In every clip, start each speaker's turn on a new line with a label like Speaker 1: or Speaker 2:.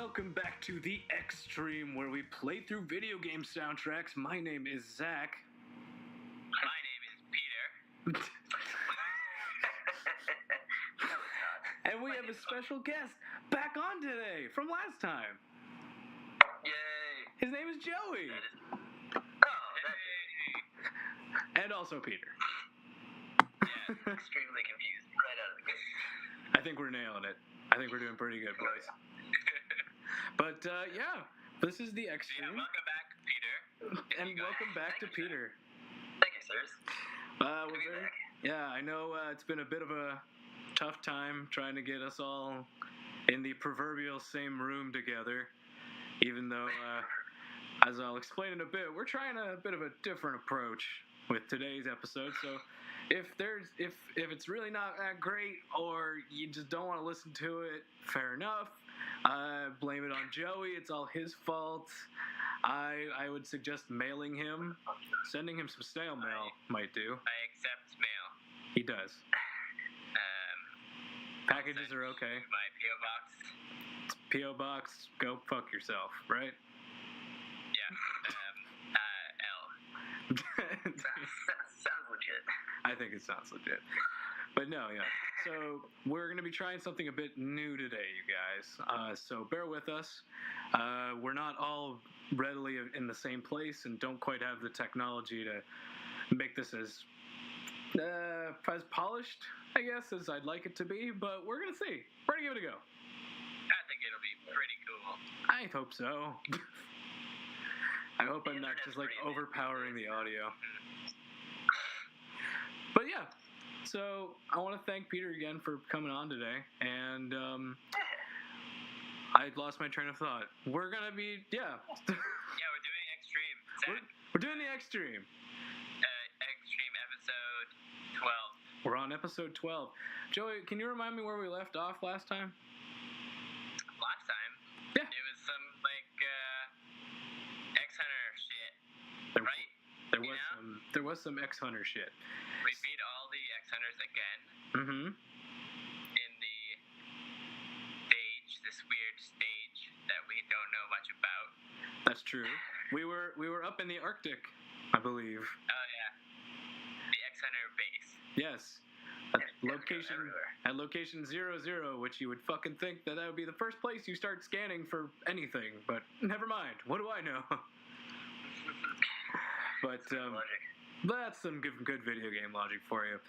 Speaker 1: welcome back to the Extreme, where we play through video game soundtracks. My name is Zach.
Speaker 2: My name is Peter.
Speaker 1: And we have a special guest back on today from last time.
Speaker 2: Yay!
Speaker 1: His name is Joey. And also Peter.
Speaker 2: Yeah, extremely confused right out of the gate.
Speaker 1: I think we're nailing it. I think we're doing pretty good, boys. But, yeah, this is the Extreme.
Speaker 2: Yeah, welcome back, Peter.
Speaker 1: And welcome back to Peter.
Speaker 2: Thank you, sirs.
Speaker 1: Yeah, I know it's been a bit of a tough time trying to get us all in the proverbial same room together, even though, as I'll explain in a bit, we're trying a bit of a different approach with today's episode. So if it's really not that great, or you just don't want to listen to it, fair enough. Blame it on Joey. It's all his fault. I would suggest mailing him. Sending him some snail mail might do.
Speaker 2: I accept mail.
Speaker 1: He does. Packages are okay.
Speaker 2: My P.O. box.
Speaker 1: It's P.O. box. Go fuck yourself, right?
Speaker 2: Yeah. L. Sounds legit.
Speaker 1: I think it sounds legit. But no, yeah. So we're going to be trying something a bit new today, you guys. So bear with us. We're not all readily in the same place and don't quite have the technology to make this as polished, I guess, as I'd like it to be. But we're going to see. We're going to give it a go.
Speaker 2: I think it'll be pretty cool.
Speaker 1: I hope so. I hope I'm not just like overpowering the audio. But yeah. So I want to thank Peter again for coming on today, and I lost my train of thought. We're gonna be
Speaker 2: Yeah, we're doing Extreme. Zach,
Speaker 1: we're doing the Extreme.
Speaker 2: Extreme episode 12.
Speaker 1: We're on episode 12. Joey, can you remind me where we left off last time?
Speaker 2: Last time?
Speaker 1: Yeah.
Speaker 2: It was some X-Hunter shit, right?
Speaker 1: There was some X-Hunter shit.
Speaker 2: We beat all the X-Hunters again.
Speaker 1: Mm-hmm.
Speaker 2: In the stage, this weird stage that we don't know much about.
Speaker 1: That's true. We were up in the Arctic, I believe.
Speaker 2: Oh yeah. The X-Hunter base.
Speaker 1: Yes. At location 00, which you would fucking think that would be the first place you start scanning for anything, but never mind. What do I know? But that's some good video game logic for you.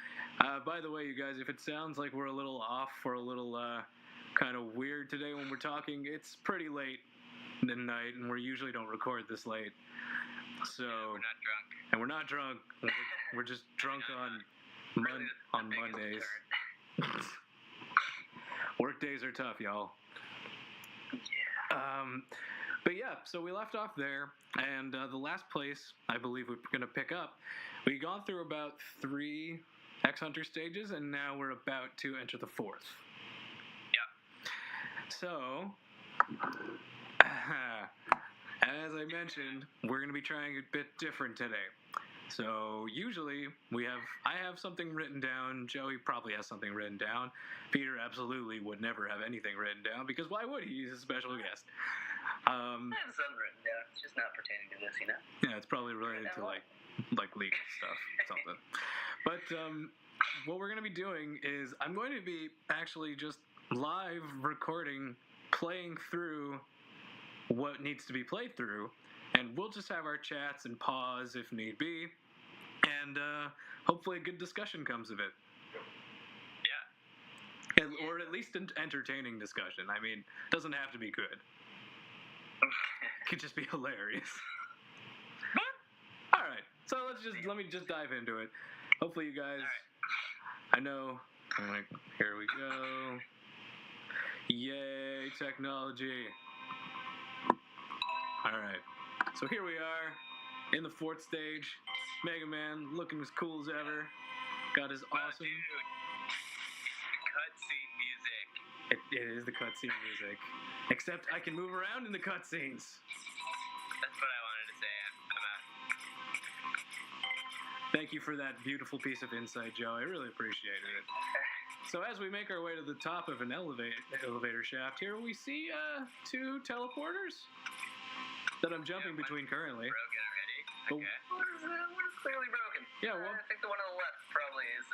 Speaker 1: By the way, you guys, if it sounds like we're a little off or a little kind of weird today when we're talking, it's pretty late at night, and we usually don't record this late. So
Speaker 2: we're not drunk.
Speaker 1: And we're not drunk. We're just drunk on Mondays. Work days are tough, y'all.
Speaker 2: Yeah.
Speaker 1: But yeah, so we left off there, and the last place I believe we're going to pick up, we've gone through about 3 X-Hunter stages, and now we're about to enter the 4th.
Speaker 2: Yep.
Speaker 1: So, as I mentioned, we're going to be trying a bit different today. So usually I have something written down. Joey probably has something written down. Peter absolutely would never have anything written down, because why would he? He's a special guest.
Speaker 2: I have some written down. It's just not pertaining to this, you know?
Speaker 1: Yeah, it's probably related to like legal stuff or something. But what we're going to be doing is I'm going to be actually just live recording, playing through what needs to be played through, and we'll just have our chats and pause if need be, and hopefully a good discussion comes of it.
Speaker 2: Yeah.
Speaker 1: Or at least an entertaining discussion. I mean, it doesn't have to be good. It could just be hilarious. All right, so let me just dive into it. Hopefully you guys, I know, here we go. Yay, technology. All right, so here we are in the 4th stage. Megaman looking as cool as ever. Got his awesome.
Speaker 2: Dude, it's the cutscene music.
Speaker 1: It is the cutscene music. Except I can move around in the cutscenes.
Speaker 2: That's what I wanted to say. I'm out.
Speaker 1: Thank you for that beautiful piece of insight, Joe. I really appreciated it. So as we make our way to the top of an elevator shaft here, we see 2 teleporters that I'm jumping between currently.
Speaker 2: Broken already? Okay.
Speaker 3: One is clearly broken.
Speaker 1: Yeah, well,
Speaker 3: I think the one on the left probably is,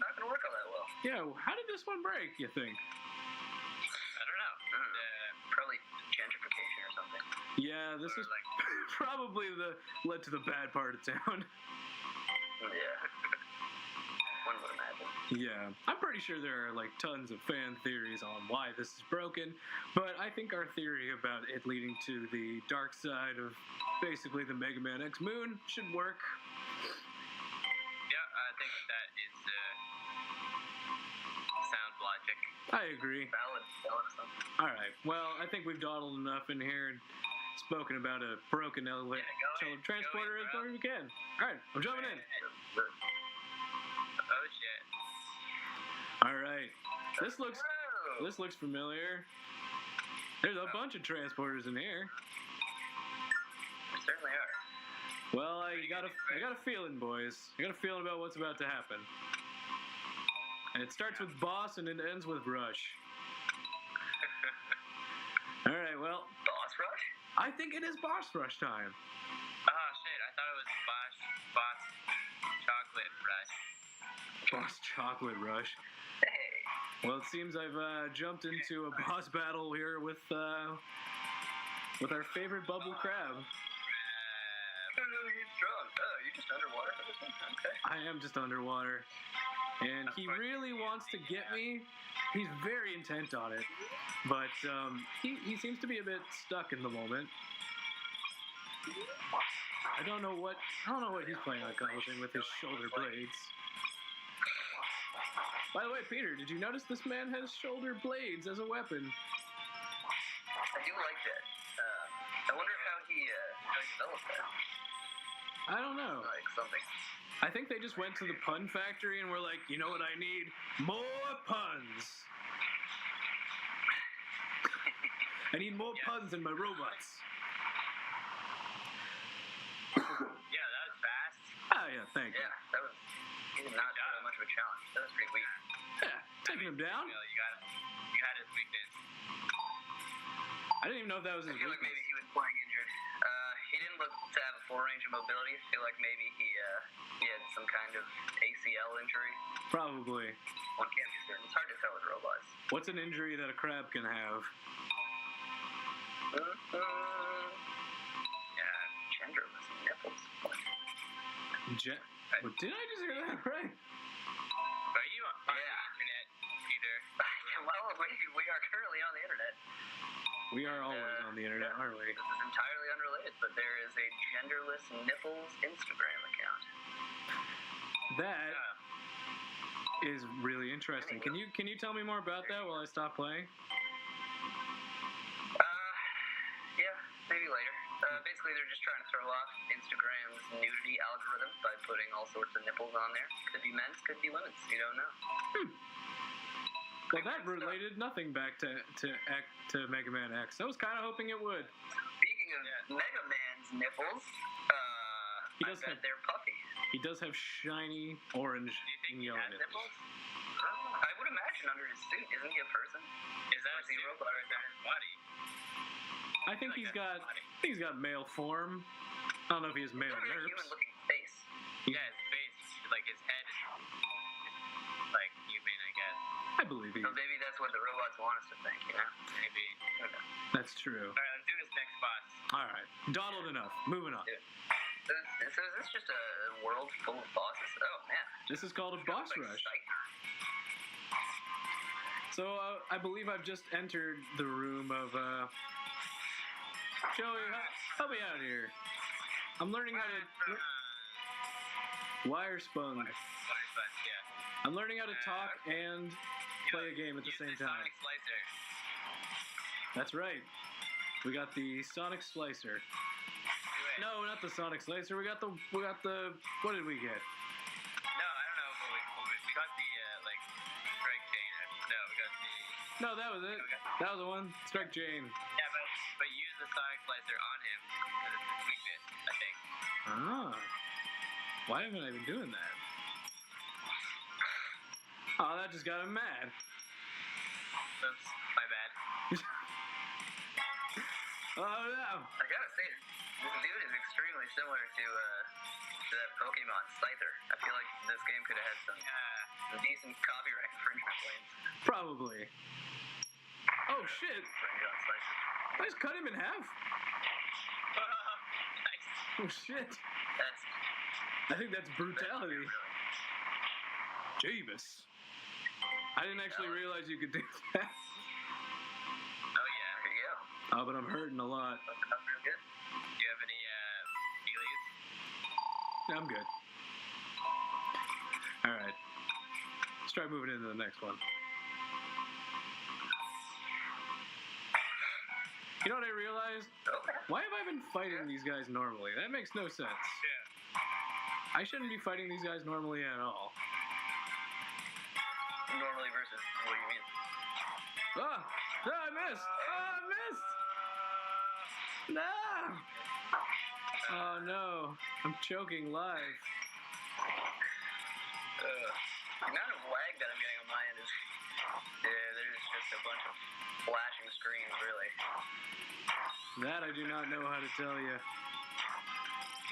Speaker 3: not going to work all that well.
Speaker 1: yeah, how did this one break, you think?
Speaker 2: I don't know.
Speaker 3: Probably gentrification or something.
Speaker 1: Yeah, this is probably led to the bad part of town.
Speaker 3: Yeah. One would imagine.
Speaker 1: Yeah, I'm pretty sure there are tons of fan theories on why this is broken, but I think our theory about it leading to the dark side of basically the Megaman X moon should work.
Speaker 2: Yeah, I think that is sound logic.
Speaker 1: I agree.
Speaker 3: Valid something.
Speaker 1: All right, well, I think we've dawdled enough in here and spoken about a broken elevator transporter as far as we can. All right, I'm jumping in.
Speaker 2: Oh shit.
Speaker 1: All right, this looks familiar. There's a bunch of transporters in here.
Speaker 3: There certainly are.
Speaker 1: Well, I got a feeling, boys. I got a feeling about what's about to happen. And it starts with boss and it ends with rush. All right, well,
Speaker 3: Boss rush?
Speaker 1: I think it is boss rush time.
Speaker 2: Oh shit, I thought it was boss chocolate rush.
Speaker 1: Boss chocolate rush.
Speaker 3: Hey.
Speaker 1: Well, it seems I've jumped into a boss battle here with our favorite bubble crab.
Speaker 3: He's drunk. Oh, you're just underwater for this one? Okay.
Speaker 1: I am just underwater. And he really wants to get me. He's very intent on it. But he seems to be a bit stuck in the moment. I don't know what he's planning on accomplishing with his shoulder blades. By the way, Peter, did you notice this man has shoulder blades as a weapon?
Speaker 3: I do like that. I wonder how he developed that.
Speaker 1: I don't know.
Speaker 3: Like something.
Speaker 1: I think they just went to the pun factory and were like, you know what I need? More puns. I need more puns in my robots.
Speaker 2: Yeah, that was fast.
Speaker 1: Oh, yeah, thank you.
Speaker 3: Yeah, that was. He did not have much of a challenge. That was pretty weak.
Speaker 1: Yeah, taking him down.
Speaker 2: You had his weakness.
Speaker 1: I didn't even know if that was his
Speaker 3: I feel like
Speaker 1: weakness.
Speaker 3: maybe he was playing injured. He didn't look to have a full range of mobility. I feel like maybe he had some kind of ACL injury.
Speaker 1: Probably.
Speaker 3: One can't be certain. It's hard to tell with robots.
Speaker 1: What's an injury that a crab can have?
Speaker 3: Genderless nipples.
Speaker 1: Did I just hear that right?
Speaker 2: Are you on the internet, Peter?
Speaker 3: Well, we are currently on the internet.
Speaker 1: We are always on the internet, aren't we?
Speaker 3: This is entirely unrelated, but there is a genderless nipples Instagram account.
Speaker 1: That is really interesting. Can you tell me more about that while I stop playing?
Speaker 3: Yeah, maybe later. Basically, they're just trying to throw off Instagram's nudity algorithm by putting all sorts of nipples on there. Could be men's, could be women's. You don't know.
Speaker 1: Well, that related nothing back to Mega Man X. I was kind of hoping it would.
Speaker 3: Speaking of Mega Man's nipples,
Speaker 1: He does have-
Speaker 3: they're puffy.
Speaker 1: He does have shiny orange
Speaker 2: Do you think
Speaker 1: and
Speaker 2: he
Speaker 1: yellow
Speaker 2: has
Speaker 1: nipples.
Speaker 2: nipples?
Speaker 3: I would imagine under his suit, isn't he a person?
Speaker 2: Is that a suit or is that his body?
Speaker 1: I think he's got male form. I don't know if he has male
Speaker 3: He's got a
Speaker 1: nerves.
Speaker 3: human-looking face.
Speaker 2: Yeah, his face, like his head is like human, I guess.
Speaker 1: I believe he.
Speaker 3: So maybe that's what the robots want us to think, you know?
Speaker 2: Maybe.
Speaker 1: That's true.
Speaker 2: Alright, let's do this next boss.
Speaker 1: All right, dawdled enough. Moving on.
Speaker 3: So is this just a world full of bosses? Oh, man.
Speaker 1: This is called a boss
Speaker 3: Like
Speaker 1: rush.
Speaker 3: Psych.
Speaker 1: So I believe I've just entered the room of Joey. Help me out here. I'm learning how to wire sponge.
Speaker 2: Yeah.
Speaker 1: I'm learning how to talk and play a game at the
Speaker 2: Use
Speaker 1: same
Speaker 2: the
Speaker 1: time.
Speaker 2: Sonic Slicer.
Speaker 1: That's right. We got the Sonic Slicer.
Speaker 2: Do it.
Speaker 1: No, not the Sonic Slicer. We got the. What did we get?
Speaker 2: No, I don't know, but we got the like strike chain. No, we got the
Speaker 1: No, that was it. That was the one. Strike Jane.
Speaker 2: yeah, but use the Sonic Slicer on him because it's his weakness, I think.
Speaker 1: Ah. Why haven't I been doing that? Oh, that just got him mad.
Speaker 2: Oops, my bad.
Speaker 1: Oh no!
Speaker 3: I gotta say, this dude is extremely similar to that Pokemon Scyther. I feel like this game could have had some decent copyright infringement claims.
Speaker 1: Probably. Oh shit!
Speaker 3: Infringe on Scyther.
Speaker 1: I just cut him in half.
Speaker 2: Nice.
Speaker 1: Oh shit!
Speaker 3: That's
Speaker 1: I think that's brutality. Jeebus. I didn't actually realize you could do that.
Speaker 2: Oh yeah.
Speaker 3: There you go.
Speaker 1: Oh, but I'm hurting a lot.
Speaker 3: That's real good.
Speaker 2: Do you have any feelies?
Speaker 1: I'm good. Alright. Let's try moving into the next one. You know what I realized?
Speaker 3: Okay.
Speaker 1: Why have I been fighting these guys normally? That makes no sense.
Speaker 2: Yeah.
Speaker 1: I shouldn't be fighting these guys normally at all.
Speaker 3: Normally versus what do you mean?
Speaker 1: Ah! Ah, I missed! Ah, I missed! No! Oh no. I'm choking live.
Speaker 3: The amount of lag that I'm getting on my end is... Yeah, there's just a bunch of flashing screens, really.
Speaker 1: That I do not know how to tell you.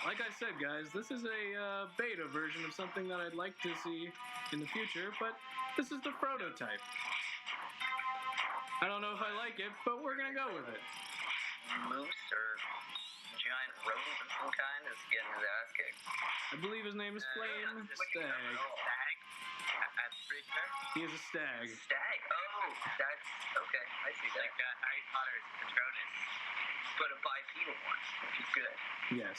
Speaker 1: Like I said, guys, this is a beta version of something that I'd like to see in the future, but this is the prototype. I don't know if I like it, but we're gonna go with it.
Speaker 3: Moose or giant rodent of some kind is getting his ass kicked.
Speaker 1: I believe his name is Flame Stag.
Speaker 2: Stag? I'm pretty sure.
Speaker 1: He is a stag.
Speaker 3: Stag? Oh, that's... Okay, I see that.
Speaker 2: Like Harry Potter's Patronus.
Speaker 3: But a bipedal one, which is good.
Speaker 1: Yes.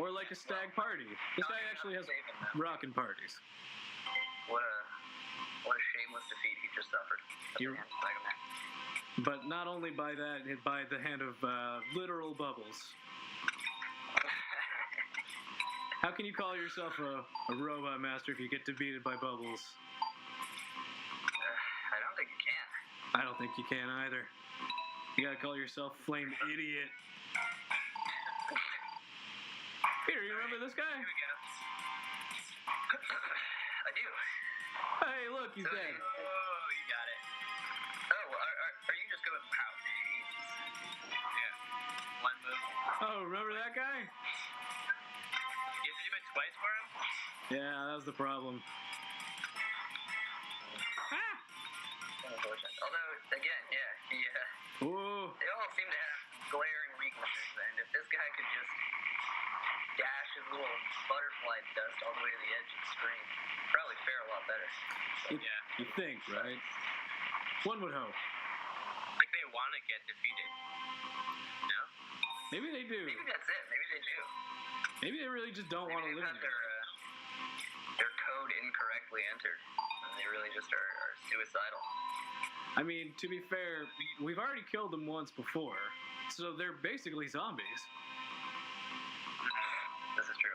Speaker 1: Or like a stag party. This guy actually has rockin' parties.
Speaker 3: What a shameless defeat he just suffered. At the
Speaker 1: You-
Speaker 3: hands of Megaman.
Speaker 1: But not only by that, by the hand of literal Bubbles. How can you call yourself a robot master if you get defeated by Bubbles?
Speaker 3: I don't think you can.
Speaker 1: I don't think you can either. You gotta call yourself Flame Idiot. Peter, you remember this guy?
Speaker 2: Here we go.
Speaker 3: I do.
Speaker 1: Hey, look, he's
Speaker 3: So
Speaker 1: dead.
Speaker 2: Oh, you got it.
Speaker 3: Oh, are you just going... Wow, Jesus.
Speaker 2: Yeah. One move.
Speaker 1: Oh, remember that guy?
Speaker 2: You have to do it twice for him?
Speaker 1: Yeah, that was the problem. Ah!
Speaker 3: Unfortunate. Although, again, yeah,
Speaker 1: Whoa.
Speaker 3: they all seem to have glaring weaknesses, and if this guy could just dash his little butterfly dust all the way to the edge of the screen, probably fare a lot better.
Speaker 2: Yeah.
Speaker 1: You think, right? One would hope.
Speaker 2: Like they want to get defeated. No?
Speaker 1: Maybe they do.
Speaker 3: Maybe that's it. Maybe they do.
Speaker 1: Maybe they really just don't want to
Speaker 3: Maybe
Speaker 1: live
Speaker 3: they've
Speaker 1: in
Speaker 3: got their code incorrectly entered, and they really just are suicidal.
Speaker 1: I mean, to be fair, we've already killed them once before, so they're basically zombies.
Speaker 3: This is true.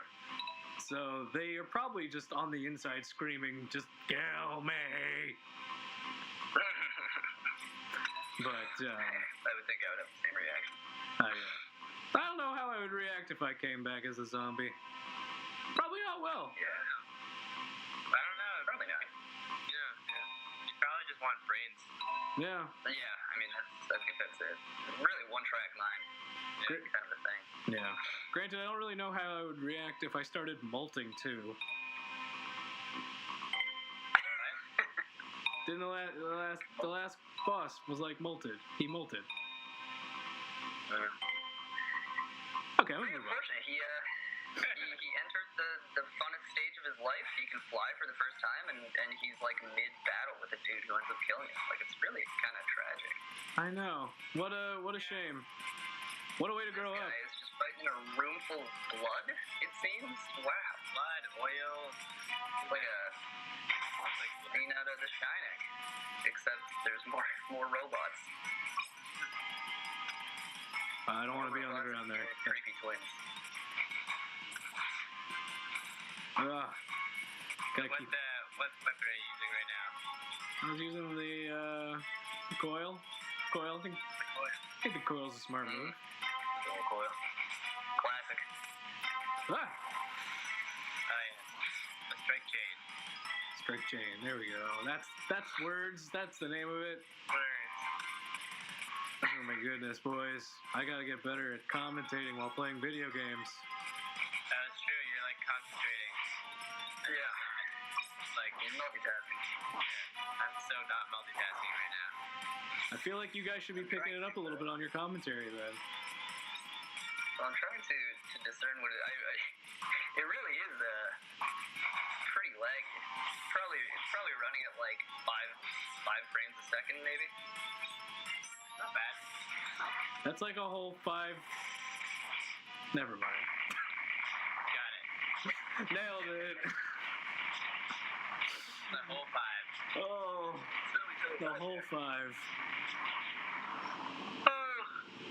Speaker 1: So they are probably just on the inside screaming, just kill me. But
Speaker 3: I would think I would have the same reaction.
Speaker 1: I don't know how I would react if I came back as a zombie. Probably not well.
Speaker 3: Yeah.
Speaker 2: I don't know.
Speaker 3: Probably not.
Speaker 2: Yeah. You probably just want brains.
Speaker 1: Yeah.
Speaker 3: But yeah, I mean, I think that's it. Really one-track mind. Yeah,
Speaker 1: Great.
Speaker 3: kind of a thing.
Speaker 1: Yeah. Granted, I don't really know how I would react if I started molting too. Didn't the last boss was like molted. He molted. Okay, I'm
Speaker 3: Pretty
Speaker 1: gonna move on.
Speaker 3: unfortunate. He entered the funnest stage of his life. He can fly for the first time, and he's like mid-battle with a dude who ends up killing him. Like, it's really kind of tragic.
Speaker 1: I know. What a shame. What a way to grow
Speaker 3: This
Speaker 1: up.
Speaker 3: guy is just fighting in a room full of blood, it seems. Wow.
Speaker 2: Blood, oil.
Speaker 3: Like a scene out of The Shining. Except there's more robots.
Speaker 1: I don't want to be on the ground there.
Speaker 3: Creepy twins.
Speaker 1: Ugh.
Speaker 2: What
Speaker 1: Gotta keep.
Speaker 2: what weapon are you using right now?
Speaker 1: I was using the coil. Coil. I think the coil's a smart move.
Speaker 3: Little coil. Classic.
Speaker 1: Ah!
Speaker 2: Oh yeah. The strike chain.
Speaker 1: Strike chain. There we go. That's words. That's the name of it.
Speaker 2: Words.
Speaker 1: Oh my goodness, boys. I gotta get better at commentating while playing video games.
Speaker 2: That's true. You're like concentrating.
Speaker 3: Yeah.
Speaker 2: Like
Speaker 3: You're multitasking.
Speaker 2: I'm so not multitasking right now.
Speaker 1: I feel like you guys should be picking it up a little bit on your commentary then.
Speaker 3: Well, I'm trying to discern what it really is pretty laggy. It's probably running at like five frames a second maybe.
Speaker 2: Not bad.
Speaker 1: That's like a whole 5. Never mind.
Speaker 2: Got it.
Speaker 1: Nailed it.
Speaker 2: The whole 5.
Speaker 1: Oh, the whole 5.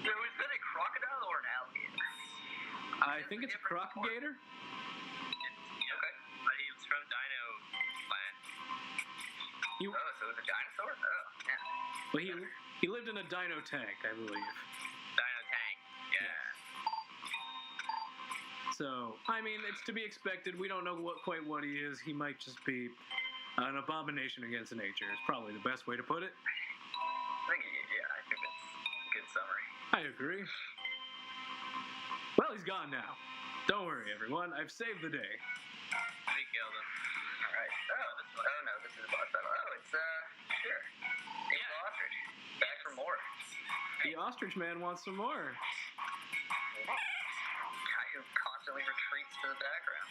Speaker 3: Was that a crocodile or an alligator?
Speaker 1: I think it's a crocagator.
Speaker 3: Okay.
Speaker 2: But he was from Dino Land.
Speaker 1: You,
Speaker 3: Oh, so it was a dinosaur? Oh, yeah.
Speaker 1: well, he lived in a dino tank, I believe.
Speaker 2: Dino Tank. Yeah.
Speaker 1: So, I mean, it's to be expected. We don't know quite what he is. He might just be an abomination against nature. Is probably the best way to put it.
Speaker 3: I think it's a good summary.
Speaker 1: I agree. Well, he's gone now. Don't worry, everyone. I've saved the day.
Speaker 2: We killed him.
Speaker 3: All right. Oh no, this is a boss battle. Oh, it's sure. It's ostrich. Back for more.
Speaker 1: The ostrich man wants some more.
Speaker 3: Guy who constantly retreats to the background.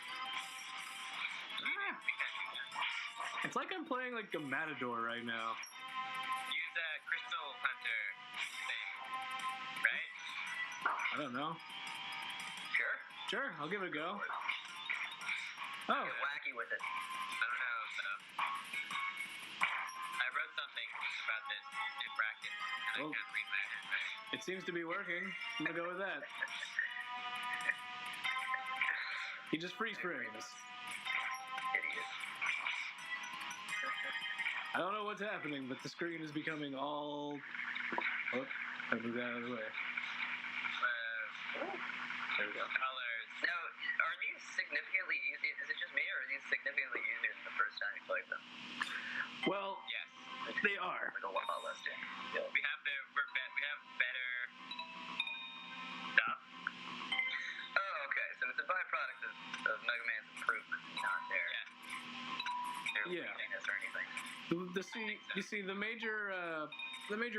Speaker 1: It's like I'm playing like a matador right now.
Speaker 2: Use a crystal hunter thing, right?
Speaker 1: I don't know.
Speaker 3: Sure.
Speaker 1: Sure, I'll give it a go. Oh,
Speaker 3: Get wacky with it.
Speaker 2: I don't know. So I wrote something about this in brackets, and
Speaker 1: Oh.
Speaker 2: I can't read my handwriting.
Speaker 1: it seems to be working. I'm gonna go with that. He just freeze frames.
Speaker 3: Idiot.
Speaker 1: I don't know what's happening, but the screen is becoming all. Oh, I moved that out of the way. There we go.
Speaker 2: Colors.
Speaker 3: Now, are these significantly easier? Is it just me, or are these significantly easier than the first time you played them?
Speaker 1: Well,
Speaker 2: Yes.
Speaker 1: they are.
Speaker 3: Like a lot less damage.
Speaker 2: We have we have better stuff.
Speaker 3: Oh, okay. So it's a byproduct of Mega Man's improvements, not their
Speaker 1: Yeah.
Speaker 3: laziness or anything.
Speaker 1: You see, the major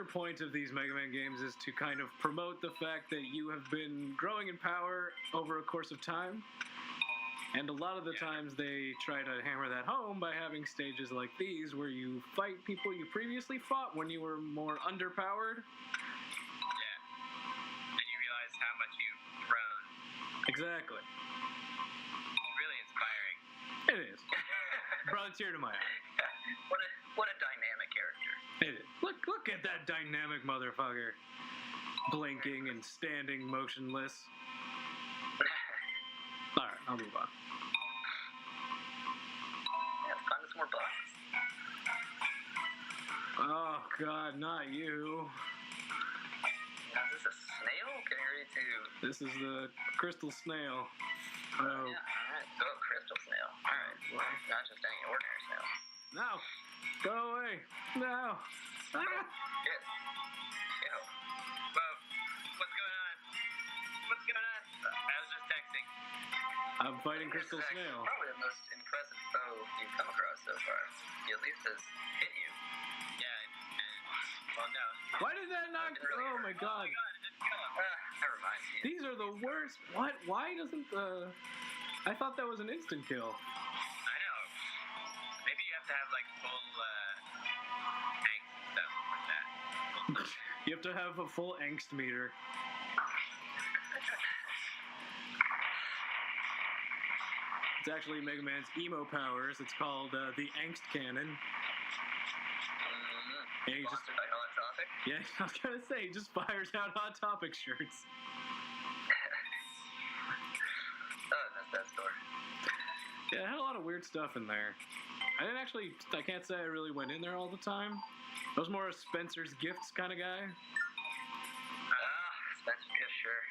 Speaker 1: point of these Mega Man games is to kind of promote the fact that you have been growing in power over a course of time. And a lot of the times they try to hammer that home by having stages like these where you fight people you previously fought when you were more underpowered.
Speaker 2: Yeah. And you realize how much you've grown.
Speaker 1: Exactly.
Speaker 2: It's really inspiring.
Speaker 1: It is. Brought a tear to my eye.
Speaker 3: What a dynamic character.
Speaker 1: It is. Look at that dynamic motherfucker. Blinking and standing motionless. Alright, I'll move on.
Speaker 3: Yeah, find us more bugs.
Speaker 1: Oh god, not you.
Speaker 3: Now, is this a snail? Getting ready to...
Speaker 1: This is the crystal snail. Oh,
Speaker 3: Yeah, alright. Oh, crystal snail. Alright.
Speaker 1: Well.
Speaker 3: Not just any ordinary snail.
Speaker 1: no! Go away! No! Ah!
Speaker 3: Shit. Ew.
Speaker 2: Whoa. What's going on? What's going on? I was just texting.
Speaker 1: I'm fighting crystal
Speaker 3: This is actually
Speaker 1: snail.
Speaker 3: probably the most impressive foe you've come across so far. He at least has hit you.
Speaker 2: Yeah, and well, no.
Speaker 1: Why did that not? Oh my god!
Speaker 2: Oh my god, it didn't kill him.
Speaker 3: Never mind.
Speaker 1: These are the worst. What? Why doesn't the? I thought that was an instant kill.
Speaker 2: I know. Maybe you have to have like full tanks and stuff like that.
Speaker 1: You have to have a full angst meter. It's actually Mega Man's emo powers. It's called the angst cannon. Yeah, he just,
Speaker 3: Sponsored by Hot Topic.
Speaker 1: yeah, I was gonna say, he just fires out Hot Topic shirts.
Speaker 3: Oh, that's that store.
Speaker 1: Yeah, it had a lot of weird stuff in there. I can't say I really went in there all the time. I was more a Spencer's Gifts kind of guy.
Speaker 3: Spencer's Gift, sure.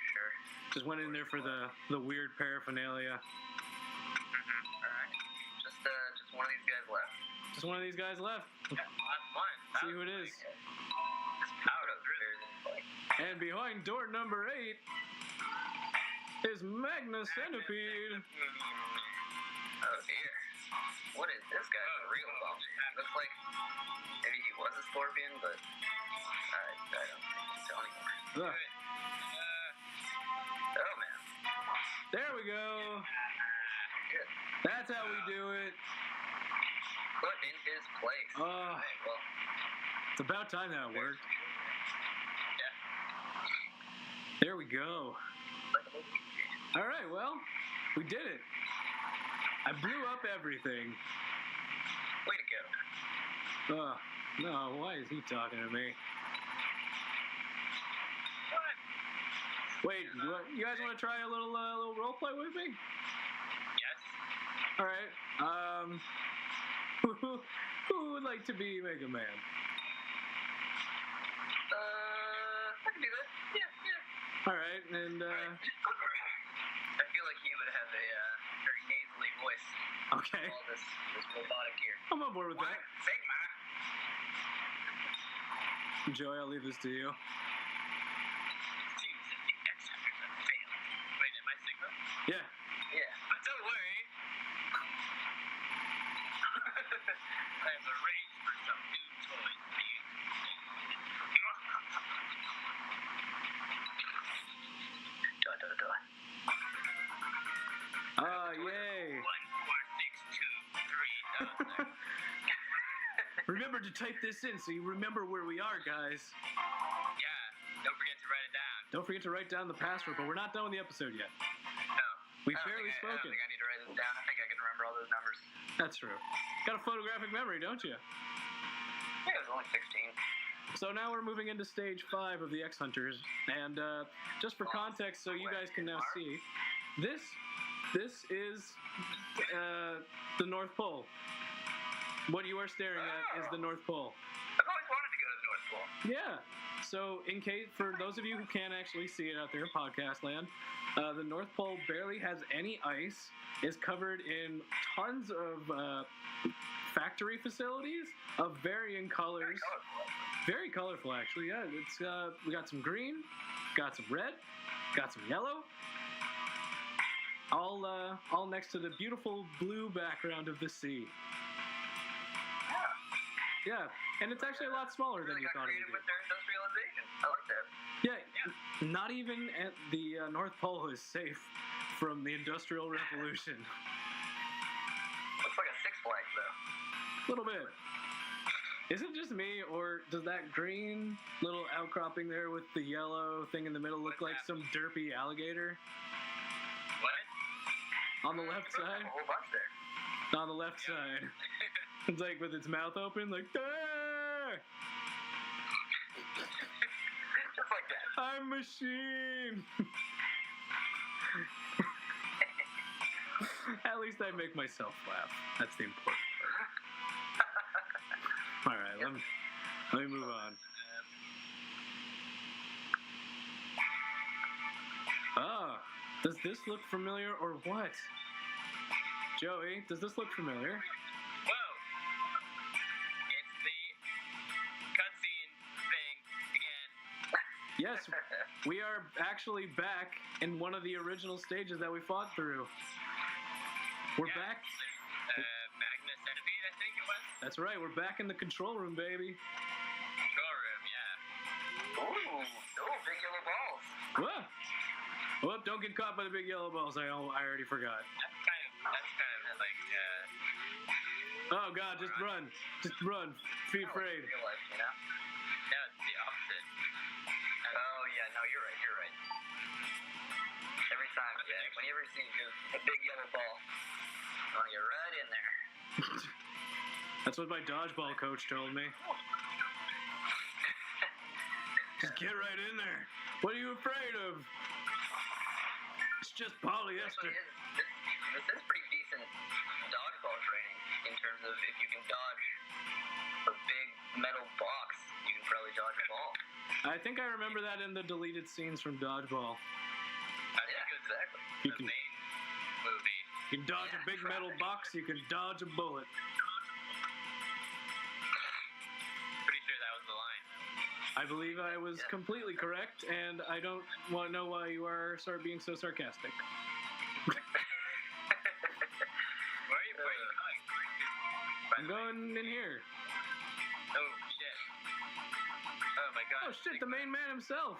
Speaker 1: Just went in there for the weird paraphernalia.
Speaker 3: Alright. Just one of these guys left.
Speaker 1: Just one of these guys left.
Speaker 2: Yeah, last one.
Speaker 1: See who it is.
Speaker 3: This powder really.
Speaker 1: And behind door number 8 is Magna Centipede.
Speaker 3: Oh dear. What is this guy? A real bum. Looks like maybe he was a scorpion, but I don't think so anymore.
Speaker 1: Ugh.
Speaker 3: Oh man.
Speaker 1: There we go.
Speaker 3: Good.
Speaker 1: That's how we do it.
Speaker 3: Put in his place.
Speaker 1: Oh.
Speaker 3: Alright, well,
Speaker 1: It's about time that worked.
Speaker 3: yeah.
Speaker 1: There we go.
Speaker 3: Like a movie.
Speaker 1: All right, well, we did it. I blew up everything.
Speaker 3: Way to go.
Speaker 1: No, why is he talking to me?
Speaker 3: What?
Speaker 1: Wait, you guys want to try a little role play with me?
Speaker 2: Yes.
Speaker 1: All right. Who would like to be Megaman?
Speaker 3: I can do that. Yeah.
Speaker 1: All right, and
Speaker 3: I feel like he would have a very nasally voice.
Speaker 1: okay,
Speaker 3: All this robotic gear.
Speaker 1: I'm on board with that.
Speaker 3: Sigma.
Speaker 1: Joey, I'll leave this to you.
Speaker 2: Seems that the X-Hunters have failed. Wait, am I Sigma?
Speaker 1: Yeah.
Speaker 3: Yeah.
Speaker 2: But don't worry. I have arranged for some new toys for you.
Speaker 1: Yay.
Speaker 2: 1, 4, 6, 2, 3.
Speaker 1: Remember to type this in so you remember where we are, guys.
Speaker 2: Yeah, don't forget to write it down.
Speaker 1: Don't forget to write down the password, but we're not done with the episode yet.
Speaker 2: No.
Speaker 1: We've
Speaker 3: I don't
Speaker 1: barely
Speaker 3: think I
Speaker 1: spoken.
Speaker 3: don't think I need to write this down. I think I can remember all those numbers.
Speaker 1: That's true. Got a photographic memory, don't you?
Speaker 3: I think it was only 16.
Speaker 1: So now we're moving into stage 5 of the X Hunters, and just for context, so you guys can now see, this is the North Pole. What you are staring at is the North Pole.
Speaker 3: I've always wanted to go to the North Pole.
Speaker 1: Yeah. So, in case for those of you who can't actually see it out there in podcast land, the North Pole barely has any ice. Is covered in tons of factory facilities of varying colors. Very colorful, actually. Yeah, it's we got some green, got some red, got some yellow. All next to the beautiful blue background of the sea. Yeah, and it's actually a lot smaller than
Speaker 3: Really
Speaker 1: you
Speaker 3: got
Speaker 1: thought it
Speaker 3: creative
Speaker 1: would
Speaker 3: with their industrialization. I like that.
Speaker 1: be. Yeah, not even at the North Pole is safe from the Industrial Revolution.
Speaker 3: Looks like a Six Flags though.
Speaker 1: A little bit. Is it just me, or does that green little outcropping there with the yellow thing in the middle look like some derpy alligator?
Speaker 2: What?
Speaker 1: On the left side?
Speaker 3: A whole bunch there.
Speaker 1: On the left side. It's like with its mouth open, like, ah!
Speaker 3: Just like that.
Speaker 1: I'm machine! At least I make myself laugh. That's the important part. Alright, let me move on. Ah, does this look familiar or what? Joey, does this look familiar?
Speaker 2: Whoa! It's the cutscene thing again.
Speaker 1: Yes, we are actually back in one of the original stages that we fought through. We're back.
Speaker 2: Magna Centipede, I think it was.
Speaker 1: That's right, we're back in the control room, baby.
Speaker 2: Control room, yeah.
Speaker 3: Ooh, big yellow balls.
Speaker 1: Whoa! Whoop, don't get caught by the big yellow balls. I already forgot.
Speaker 2: That's kind of like,
Speaker 1: Oh, God, just run. Just run. Be afraid.
Speaker 3: Real life, you know?
Speaker 2: yeah, it's the opposite.
Speaker 3: Oh yeah, no, you're right. Every time, yeah. Whenever you see a big yellow ball, oh, you're right in there.
Speaker 1: That's what my dodgeball coach told me. Just get right in there. What are you afraid of? It's just polyester.
Speaker 3: This is pretty decent dodgeball training in terms of if you can dodge a big metal box, you can probably dodge a ball.
Speaker 1: I think I remember that in the deleted scenes from Dodgeball.
Speaker 2: I think it was
Speaker 3: exactly.
Speaker 1: You
Speaker 2: the
Speaker 1: can-
Speaker 2: main movie.
Speaker 1: You can dodge a big metal box, you can dodge a bullet.
Speaker 2: Pretty sure that was the line.
Speaker 1: I believe I was completely correct, and I don't want to know why you are being so sarcastic.
Speaker 2: Where are you going?
Speaker 1: I'm going in here.
Speaker 2: Oh, shit. Oh, my God.
Speaker 1: Oh shit, the main man himself.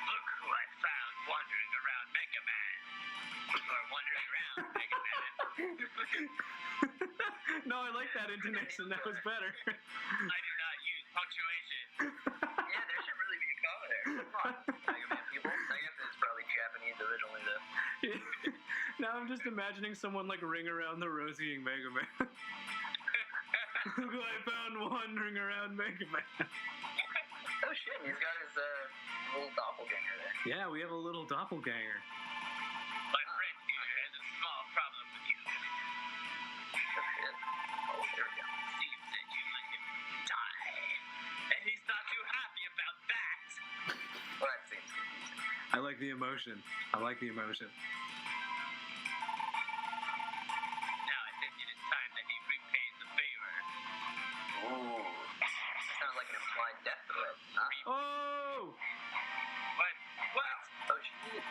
Speaker 2: Look who I found wandering around Megaman. Or wandering around Megaman.
Speaker 1: No, I like that intonation. That was better.
Speaker 2: I do not use punctuation.
Speaker 3: Yeah, there should really be a comma there. Come on, Megaman people. I guess it's probably Japanese originally, though.
Speaker 1: Now I'm just imagining someone like ring around the rosying Mega Man. Look who I found wandering around Mega Man.
Speaker 3: Oh shit, he's got his little doppelganger there.
Speaker 1: Yeah, we have a little doppelganger.
Speaker 2: My friend here has a small problem with you.
Speaker 3: Oh shit. Oh, there we go.
Speaker 2: Seems that you let him die. And he's not too happy about that.
Speaker 3: Well, that seems confusing.
Speaker 1: I like the emotion. I like the emotion.
Speaker 2: Now I think it is time that he repays the favor.
Speaker 3: Ooh. Sounds like an implied death threat. Huh?
Speaker 1: Oh!
Speaker 2: What? What?
Speaker 3: Oh shit.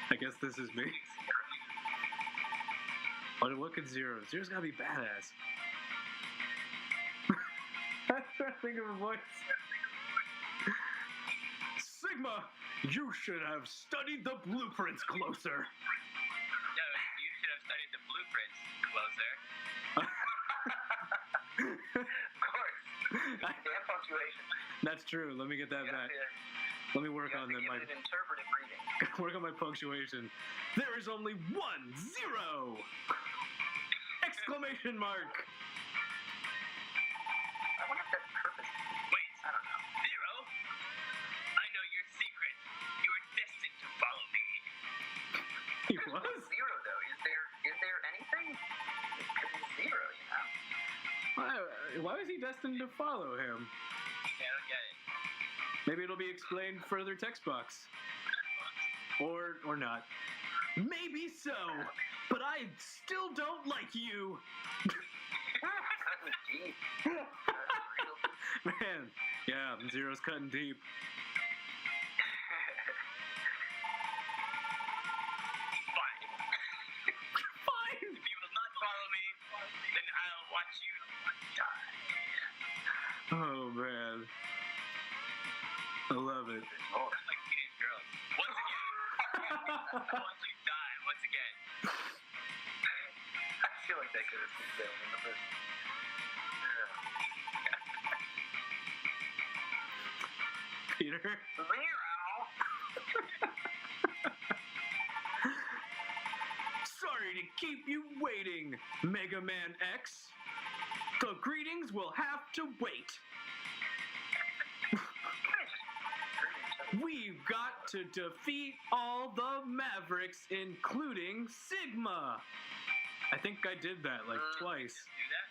Speaker 1: I guess this is me. What could Zero? Zero's gotta be badass. I'm trying to think of a voice. Sigma, you should have studied the blueprints closer.
Speaker 2: No, you should have studied the blueprints closer.
Speaker 3: Of course. Damn punctuation.
Speaker 1: That's true. Let me get that back. Let me work on
Speaker 3: You
Speaker 1: that.
Speaker 3: have to give it an interpretive reading.
Speaker 1: Work on my punctuation. There is only 1 0! Exclamation mark!
Speaker 3: I wonder if that's purpose.
Speaker 2: Wait,
Speaker 3: I don't know.
Speaker 2: Zero? I know your secret. You are destined to follow me.
Speaker 1: He was?
Speaker 3: Zero though. Is there anything? Because he's zero, you know.
Speaker 1: Why was he destined to follow him?
Speaker 2: Yeah, I don't get it.
Speaker 1: Maybe it'll be explained further text box. Or not. Maybe so, but I still don't like you.
Speaker 3: That was deep.
Speaker 1: Man, yeah, Zero's cutting deep.
Speaker 2: Fine.
Speaker 1: Fine!
Speaker 2: If you will not follow me, then I'll watch you die.
Speaker 1: Oh, man. I love it.
Speaker 3: Oh,
Speaker 2: Just like teenage girls. Once again. I'll watch you die once again.
Speaker 3: I feel like that could have been Bill in the first.
Speaker 1: Peter?
Speaker 3: Zero.
Speaker 1: Sorry to keep you waiting, Mega Man X. The greetings will have to wait. We've got to defeat all the Mavericks, including Sigma. I think I did that like twice.
Speaker 2: Do that?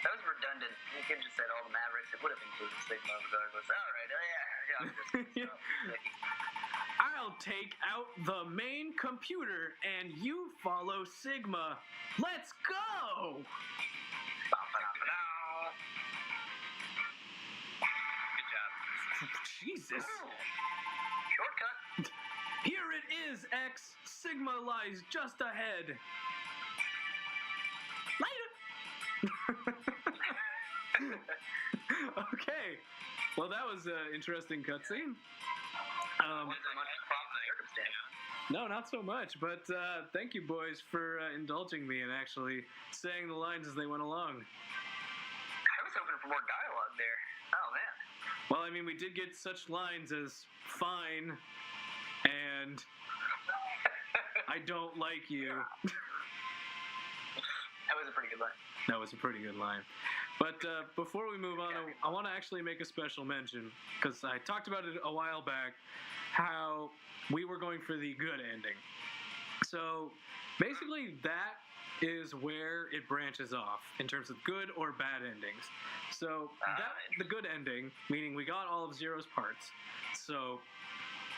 Speaker 3: That was redundant. You could have just said all the Mavericks. It would have included Sigma regardless. All right. Yeah.
Speaker 1: I'll take out the main computer and you follow Sigma. Let's go!
Speaker 2: Good job.
Speaker 1: Jesus.
Speaker 3: Shortcut.
Speaker 1: Here it is, X. Sigma lies just ahead. Later. Okay. Well, that was an interesting cutscene.
Speaker 3: Wasn't much problem circumstance.
Speaker 1: No, not so much. But thank you, boys, for indulging me and actually saying the lines as they went along.
Speaker 3: I was hoping for more dialogue there. Oh man.
Speaker 1: Well, I mean, we did get such lines as fine and I don't like you.
Speaker 3: That was a pretty good line.
Speaker 1: That was a pretty good line. But before we move on, I want to actually make a special mention, because I talked about it a while back, how we were going for the good ending. So basically that is where it branches off in terms of good or bad endings. So the good ending, meaning we got all of Zero's parts. So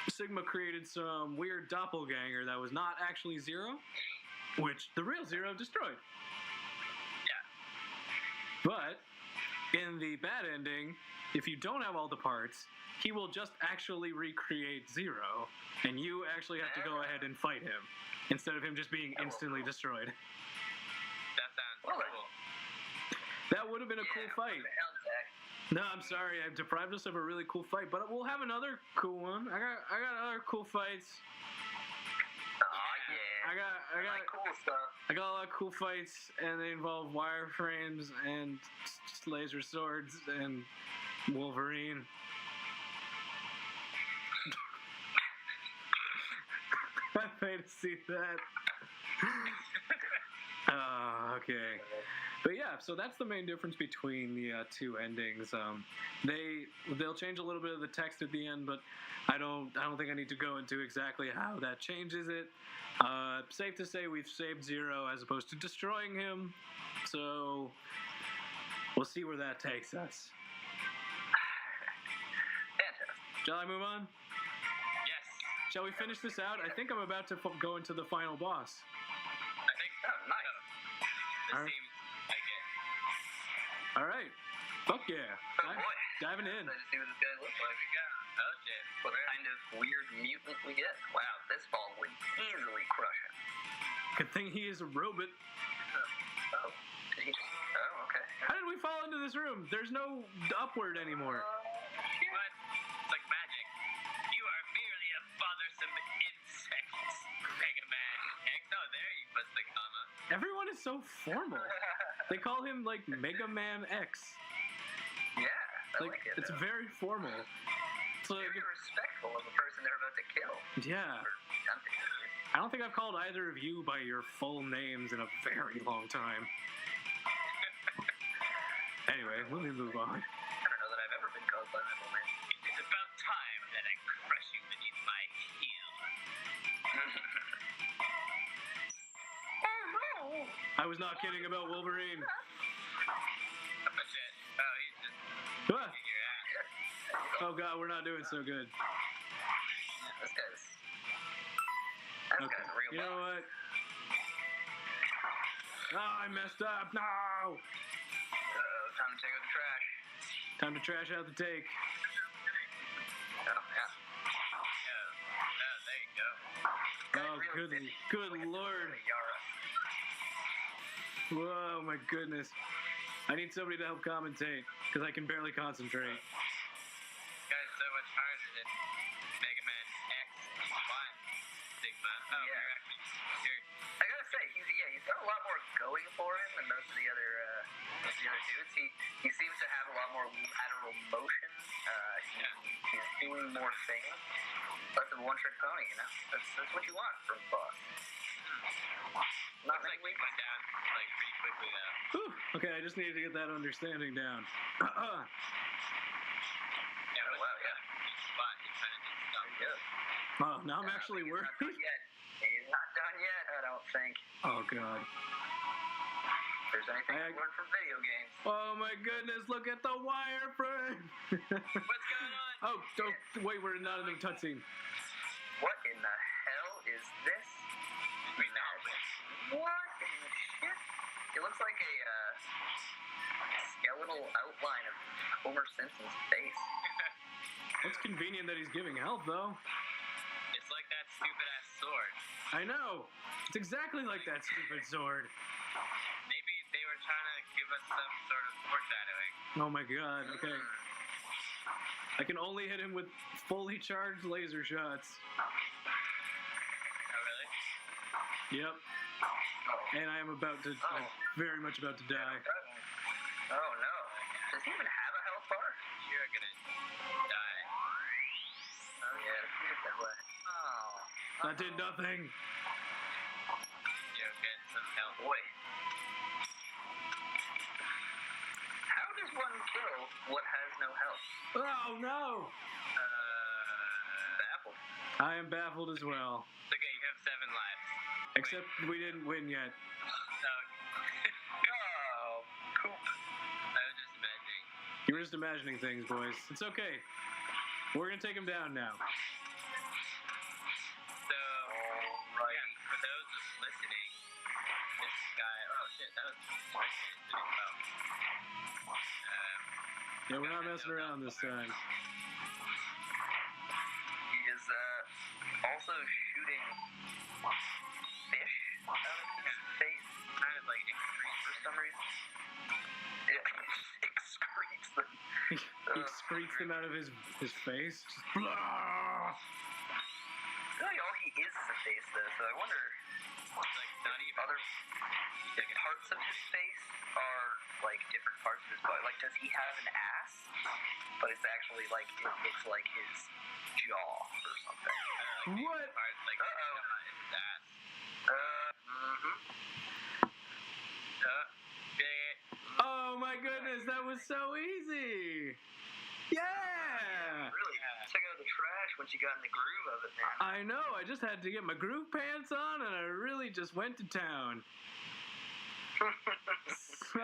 Speaker 1: Sigma created some weird doppelganger that was not actually Zero, which the real Zero destroyed.
Speaker 2: Yeah.
Speaker 1: But in the bad ending, if you don't have all the parts, he will just actually recreate Zero, and you actually have to go ahead and fight him instead of him just being instantly destroyed.
Speaker 2: That sounds
Speaker 3: Well,
Speaker 2: cool.
Speaker 1: That would have been a cool fight. No, I'm sorry, I've deprived us of a really cool fight, but we'll have another cool one. I got other cool fights.
Speaker 3: Oh yeah.
Speaker 1: I got
Speaker 3: cool stuff.
Speaker 1: I got a lot of cool fights, and they involve wireframes and laser swords and Wolverine. I pay to see that. Okay. But yeah, so that's the main difference between the two endings. They'll change a little bit of the text at the end, but I don't think I need to go into exactly how that changes it. Safe to say we've saved Zero as opposed to destroying him, so we'll see where that takes us.
Speaker 3: Fantastic.
Speaker 1: Shall I move on?
Speaker 2: Yes.
Speaker 1: Shall we finish this out? I think I'm about to go into the final boss.
Speaker 2: I think so.
Speaker 3: Oh, nice.
Speaker 2: This
Speaker 1: Alright.
Speaker 2: seems like it.
Speaker 1: All right. Fuck yeah.
Speaker 3: Oh boy.
Speaker 1: Diving in.
Speaker 3: Excited to see what this guy looks like.
Speaker 2: Oh shit.
Speaker 3: What kind of weird mutant we get? Wow, this ball would easily crush him.
Speaker 1: Good thing he is a robot.
Speaker 3: Oh, did he just... Oh, okay.
Speaker 1: How did we fall into this room? There's no upward anymore.
Speaker 2: What? It's like magic. You are merely a bothersome insect, Megaman X. Oh, there you put the comma.
Speaker 1: Everyone is so formal. They call him like Megaman X.
Speaker 3: Yeah, I
Speaker 1: Like
Speaker 3: like it.
Speaker 1: it's very formal. So
Speaker 3: very respectful of the person they're about to kill.
Speaker 1: yeah,
Speaker 3: Or something.
Speaker 1: I don't think I've called either of you by your full names in a very long time. Anyway, let me move on.
Speaker 3: I don't know that I've ever been called by my full name.
Speaker 2: It is about time that I crush you beneath my heel.
Speaker 1: I was not kidding about Wolverine.
Speaker 2: Oh shit. Oh, he's just
Speaker 1: Ah!
Speaker 2: kicking your ass.
Speaker 1: Oh god, we're not doing so good.
Speaker 3: This guy's... This
Speaker 1: Okay.
Speaker 3: guy's a real
Speaker 1: You know
Speaker 3: boss.
Speaker 1: what? Oh, I messed up. No.
Speaker 3: Time to take out the trash.
Speaker 1: Time to trash out the take.
Speaker 3: Oh, yeah.
Speaker 2: Oh, there you go.
Speaker 1: Oh, good lord.
Speaker 3: Yara.
Speaker 1: Whoa, my goodness. I need somebody to help commentate because I can barely concentrate.
Speaker 2: This guy's so much harder than Mega Man X. Why? Sigma. Oh,
Speaker 3: Yeah.
Speaker 2: you're
Speaker 3: I gotta say, he's got a lot more going for him than most of the other dudes. He seems to have a lot more lateral motion. He's doing more things. Less of a one-trick pony, you know. That's what you want from a boss. Not
Speaker 2: looks like
Speaker 3: many
Speaker 2: we went down like pretty quickly though.
Speaker 1: Whew. Okay, I just needed to get that understanding down.
Speaker 2: Yeah,
Speaker 3: Oh, wow, yeah.
Speaker 2: Each spot you kind of did stuff.
Speaker 3: Good.
Speaker 1: Oh, now I'm actually
Speaker 3: He's
Speaker 1: worried.
Speaker 3: not done yet. He's not done yet, I don't think.
Speaker 1: Oh god.
Speaker 3: If there's anything to learn from video games.
Speaker 1: Oh my goodness, look at the wireframe!
Speaker 2: What's going on?
Speaker 1: Oh, wait, we're not in the cutscene.
Speaker 3: What in the hell is this?
Speaker 2: We know.
Speaker 3: What in the shit? It looks like a skeletal outline of Homer Simpson's face.
Speaker 1: It's convenient that he's giving health, though.
Speaker 2: It's like that stupid ass sword.
Speaker 1: I know. It's exactly like that stupid sword.
Speaker 2: Maybe they were trying to give us some sort of foreshadowing.
Speaker 1: Oh my god, okay. I can only hit him with fully charged laser shots.
Speaker 2: Oh, really?
Speaker 1: Yep.
Speaker 3: Oh.
Speaker 1: And I am about to, I'm very much about to die.
Speaker 3: Oh no. Does he even have a health bar?
Speaker 2: You're gonna die.
Speaker 3: Oh yeah, it's weird that way. Oh.
Speaker 1: That did nothing.
Speaker 2: You're getting some help.
Speaker 3: Boy. How does one kill what has no health?
Speaker 1: Oh no!
Speaker 3: Baffled.
Speaker 1: I am baffled as well.
Speaker 2: It's okay, you have 7 lives.
Speaker 1: Except we didn't win yet.
Speaker 3: Oh, poop.
Speaker 2: I was just imagining.
Speaker 1: You were just imagining things, boys. It's okay. We're gonna take him down now.
Speaker 2: those just listening, this guy, oh shit, that was
Speaker 1: Yeah, we're not messing around this time.
Speaker 3: He is also shooting fish out of his face.
Speaker 2: kind of like excrete
Speaker 3: For some reason. Yeah, excretes them.
Speaker 1: He excretes them out of his face. Just, blah!
Speaker 3: Really, all he is a face, though. So I wonder,
Speaker 2: like not even
Speaker 3: other parts of his face are like different parts of his body. Like, does he have an ass? But it's actually like it's like his jaw or something.
Speaker 1: What?
Speaker 2: parts like his ass.
Speaker 1: Oh my goodness, that was so easy! Yeah!
Speaker 3: Really took out the trash once you got in the groove of it, man.
Speaker 1: I know, I just had to get my groove pants on and I really just went to town. So,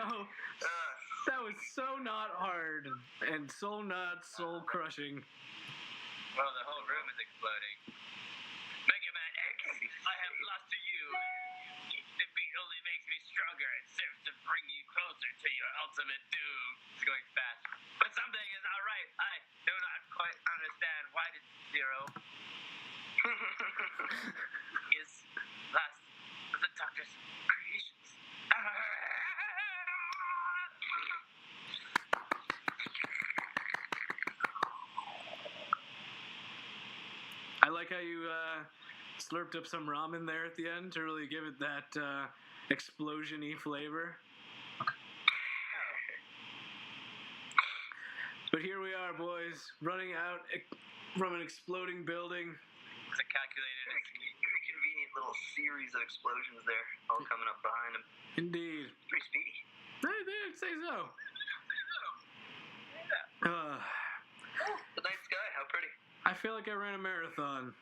Speaker 1: that was so not hard and so not soul crushing.
Speaker 2: Well, the whole room is exploding. Megaman X, I have lost to you. Each defeat only makes me stronger and serves to bring you closer to your ultimate doom. It's going fast. But something is not right. I do not quite understand. Why did Zero is last of the Doctor's creations?
Speaker 1: I like how you slurped up some ramen there at the end to really give it that explosion-y flavor. But here we are, boys, running out from an exploding building.
Speaker 2: It's a calculated
Speaker 3: Very convenient little series of explosions there, all coming up behind him.
Speaker 1: Indeed.
Speaker 3: Pretty speedy.
Speaker 1: I'd say so.
Speaker 3: The night sky, how pretty.
Speaker 1: I feel like I ran a marathon.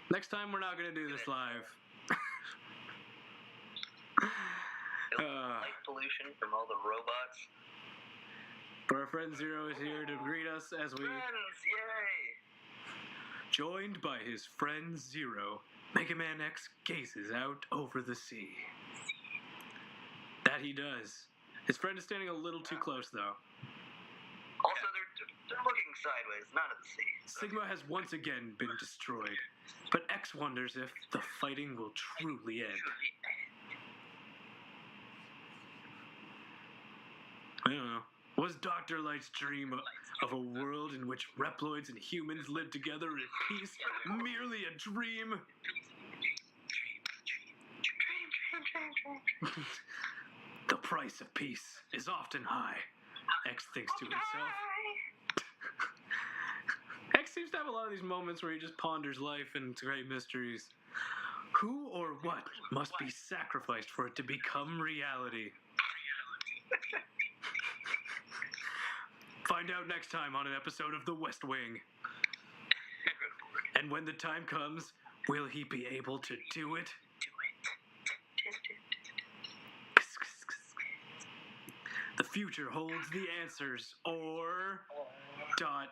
Speaker 1: Next time, we're not going to do this live.
Speaker 3: Light pollution from all the robots.
Speaker 1: But our friend Zero is here to greet us as we,
Speaker 3: Friends, yay!
Speaker 1: joined by his friend Zero, Megaman X gazes out over the sea. That he does. His friend is standing a little too close, though.
Speaker 3: Also, they're looking sideways, not at the sea.
Speaker 1: Sigma has once again been destroyed, but X wonders if the fighting will truly end. I don't know. Was Dr. Light's dream of a world in which Reploids and humans live together in peace merely a dream? The price of peace is often high, X thinks to himself. X seems to have a lot of these moments where he just ponders life and its great mysteries. Who or what must be sacrificed for it to become reality? Find out next time on an episode of The West Wing. And when the time comes, will he be able to do it? The future holds the answers, or... ...
Speaker 3: I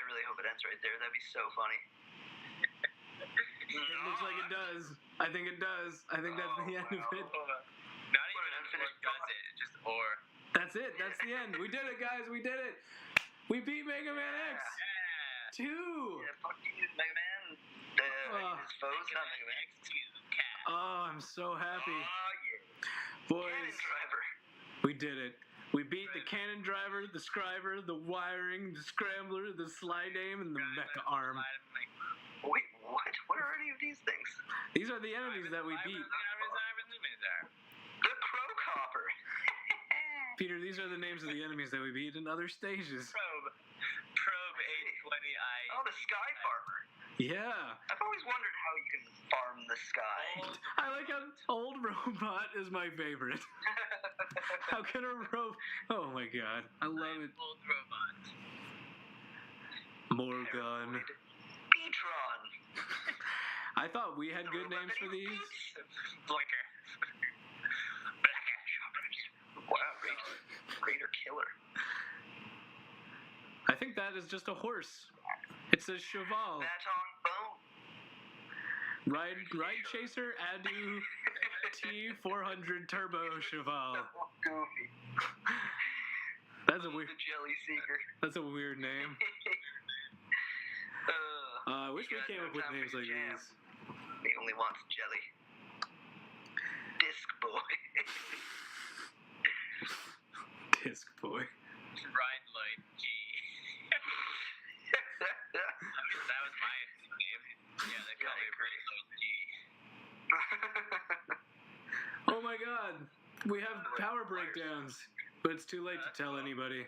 Speaker 3: really hope it ends right there. That'd be so funny.
Speaker 1: It looks like it does. I think it does. I think that's the end of it.
Speaker 2: Not even unfinished does it. It's just or.
Speaker 1: That's it. That's the end. We did it, guys. We did it. We beat Mega Man X.
Speaker 2: Yeah.
Speaker 1: 2.
Speaker 3: Yeah, fuck you, Mega Man. His foes, not Mega Man.
Speaker 1: Oh, I'm so happy.
Speaker 3: Oh, yeah.
Speaker 1: Boys,
Speaker 3: Cannon driver.
Speaker 1: we did it. We beat the cannon driver, the scriber, the wiring, the scrambler, the slide aim, and the mecha arm.
Speaker 3: Wait, what? What are any of these things?
Speaker 1: These are the enemies that we beat.
Speaker 3: The Crow Copper.
Speaker 1: Peter, these are the names of the enemies that we beat in other stages.
Speaker 2: Probe 820i.
Speaker 3: Oh, the Sky Farmer.
Speaker 1: Yeah.
Speaker 3: I've always wondered how you can farm the sky.
Speaker 1: I like how old robot is my favorite. How can a robot... Oh my god. I love it.
Speaker 2: Old robot.
Speaker 1: Morgan.
Speaker 3: Beatron.
Speaker 1: I thought we had good names for these.
Speaker 2: Blicker.
Speaker 3: Wow, Raider Killer.
Speaker 1: I think that is just a horse. It says Cheval.
Speaker 3: Baton Boom.
Speaker 1: Ride Chaser Adu T400 Turbo Cheval.
Speaker 3: Goofy.
Speaker 1: That's a weird.
Speaker 3: The Jelly Seeker.
Speaker 1: That's a weird name. I wish we came up with names like these.
Speaker 3: He only wants jelly. Disc Boy.
Speaker 1: Disc Boy.
Speaker 2: Ride Lloyd G. That was my name. Yeah, they call me Ride Lloyd G.
Speaker 1: Oh my god, we have power breakdowns, but it's too late to tell anybody.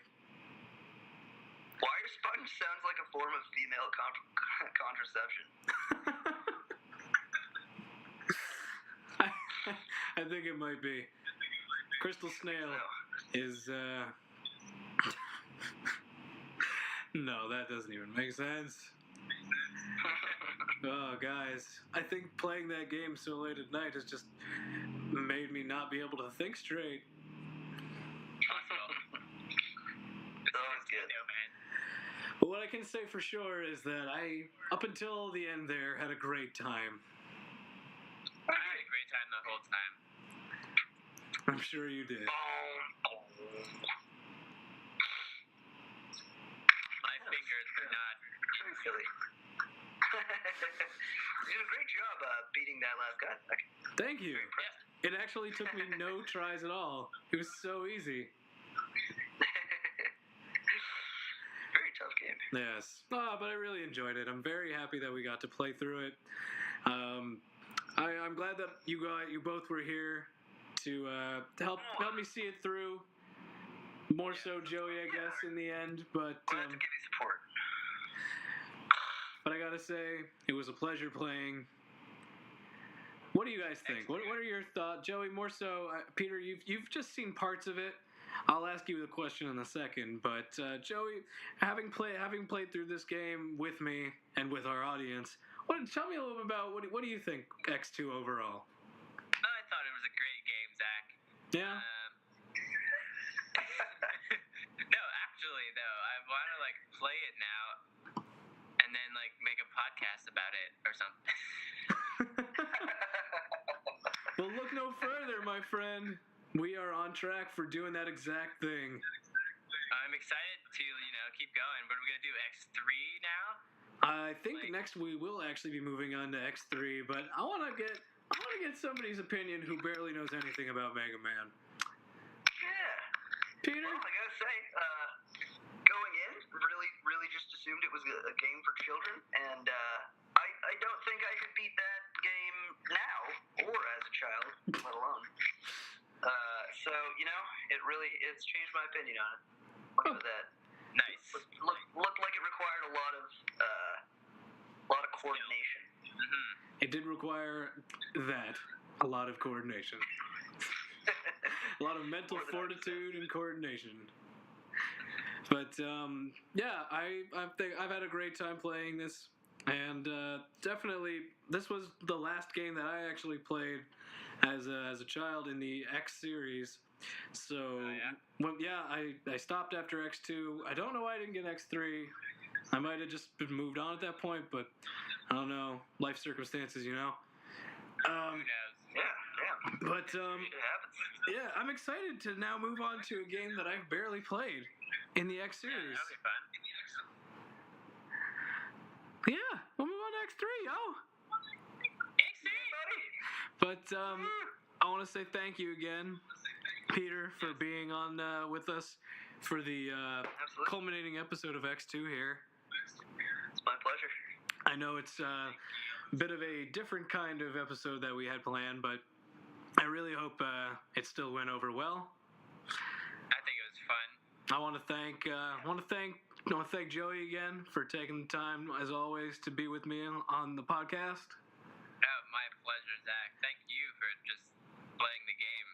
Speaker 3: Wire sponge sounds like a form of female contraception.
Speaker 1: I think it might be. Crystal Snail is, No, that doesn't even make sense. Oh, guys, I think playing that game so late at night has just made me not be able to think straight. But what I can say for sure is that I, up until the end there, had a great time.
Speaker 2: I had a great time the whole time.
Speaker 1: I'm sure you did.
Speaker 2: My fingers are not
Speaker 3: silly. You did a great job beating that last guy.
Speaker 1: Thank you. It actually took me no tries at all. It was so easy.
Speaker 3: Very tough game.
Speaker 1: Yes. But I really enjoyed it. I'm very happy that we got to play through it. I'm glad that you both were here to help me see it through. More so Joey, I guess, in the end. But
Speaker 3: glad to give you support.
Speaker 1: But I gotta say, it was a pleasure playing. What do you guys think? What are your thoughts, Joey? More so, Peter. You've just seen parts of it. I'll ask you the question in a second. But Joey, having played through this game with me and with our audience, tell me a little bit about what do you think X2 overall?
Speaker 2: I thought it was a great game, Zach.
Speaker 1: Yeah.
Speaker 2: No, actually, though, I want to play it now, and then make a podcast about it or something.
Speaker 1: Well, look no further, my friend. We are on track for doing that exact thing.
Speaker 2: I'm excited to keep going. But we're gonna do X3 now.
Speaker 1: I think next we will actually be moving on to X3, but I want to get somebody's opinion who barely knows anything about Mega Man.
Speaker 3: Yeah.
Speaker 1: Peter?
Speaker 3: Well, I gotta say, going in, really just assumed it was a game for children, and I don't think I could beat that game now or as a child, let alone. So it's changed my opinion on it. Look at that.
Speaker 2: Nice.
Speaker 3: Looked like it required a lot of coordination.
Speaker 1: It did require a lot of coordination. A lot of mental fortitude and coordination. But yeah, I think I've had a great time playing this, and definitely this was the last game that I actually played as a child in the X series. So I stopped after X2. I don't know why I didn't get X3. I might have just moved on at that point, but I don't know, life circumstances,
Speaker 2: Who knows?
Speaker 3: Yeah.
Speaker 1: But
Speaker 3: It happens.
Speaker 1: yeah, I'm excited to now move on to a game that I've barely played in the X series.
Speaker 2: Yeah, that'll be fun.
Speaker 1: Yeah, we'll move on to X3, yo. But I want to say thank you again, Peter, for being on with us for the culminating episode of X2 here.
Speaker 3: It's my pleasure.
Speaker 1: I know it's a bit of a different kind of episode that we had planned, but I really hope it still went over well.
Speaker 2: I think it was fun.
Speaker 1: I want to thank Joey again for taking the time, as always, to be with me on the podcast.
Speaker 2: Oh, my pleasure, Zach. Thank you for just playing the game.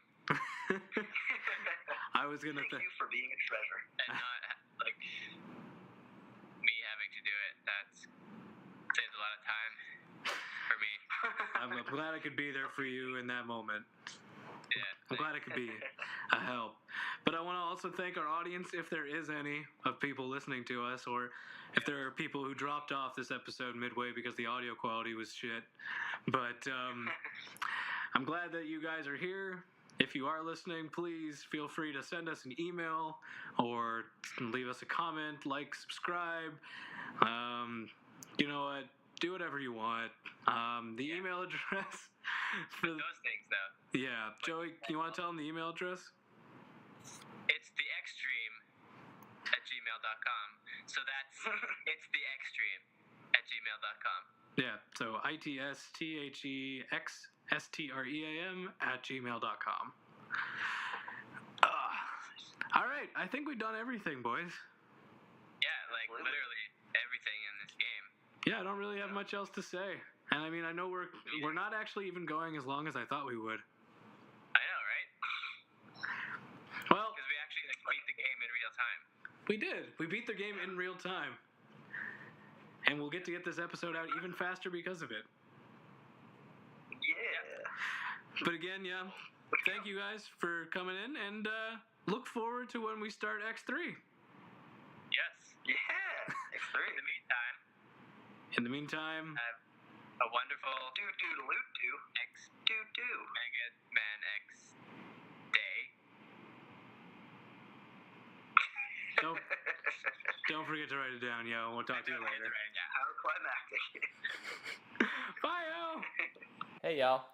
Speaker 1: I was gonna
Speaker 3: Thank you for being a treasure.
Speaker 2: And not me having to do it. That saves a lot of time for me.
Speaker 1: I'm glad I could be there for you in that moment.
Speaker 2: Yeah.
Speaker 1: I'm glad I could be a help. But I want to also thank our audience, if there is any, of people listening to us, or if there are people who dropped off this episode midway because the audio quality was shit. But I'm glad that you guys are here. If you are listening, please feel free to send us an email or leave us a comment, like, subscribe. You know what? Do whatever you want. The email address for
Speaker 2: Those things, though.
Speaker 1: yeah, Joey, you want to tell them the email address?
Speaker 2: It's theextreme@gmail.com. So that's it's theextreme@gmail.com.
Speaker 1: Yeah, so ITSTHEXSTREAM@gmail.com. All right, I think we've done everything, boys.
Speaker 2: Yeah, like literally everything in this game.
Speaker 1: Yeah, I don't really have much else to say. And I mean, I know we're not actually even going as long as I thought we would.
Speaker 2: I know, right?
Speaker 1: Well,
Speaker 2: Because we actually beat the game in real time.
Speaker 1: we did. We beat the game in real time. And we'll get this episode out even faster because of it.
Speaker 3: Yeah.
Speaker 1: But again, yeah, thank you guys for coming in, and look forward to when we start X3.
Speaker 2: Yes.
Speaker 3: Yeah. X3.
Speaker 2: In the meantime,
Speaker 1: In the meantime,
Speaker 2: have a wonderful
Speaker 3: Do-do-do-do. Do-do.
Speaker 2: Megaman X day.
Speaker 1: don't forget to write it down, yo. We'll talk to you later.
Speaker 3: How climactic.
Speaker 1: Bye, yo.
Speaker 4: Hey y'all,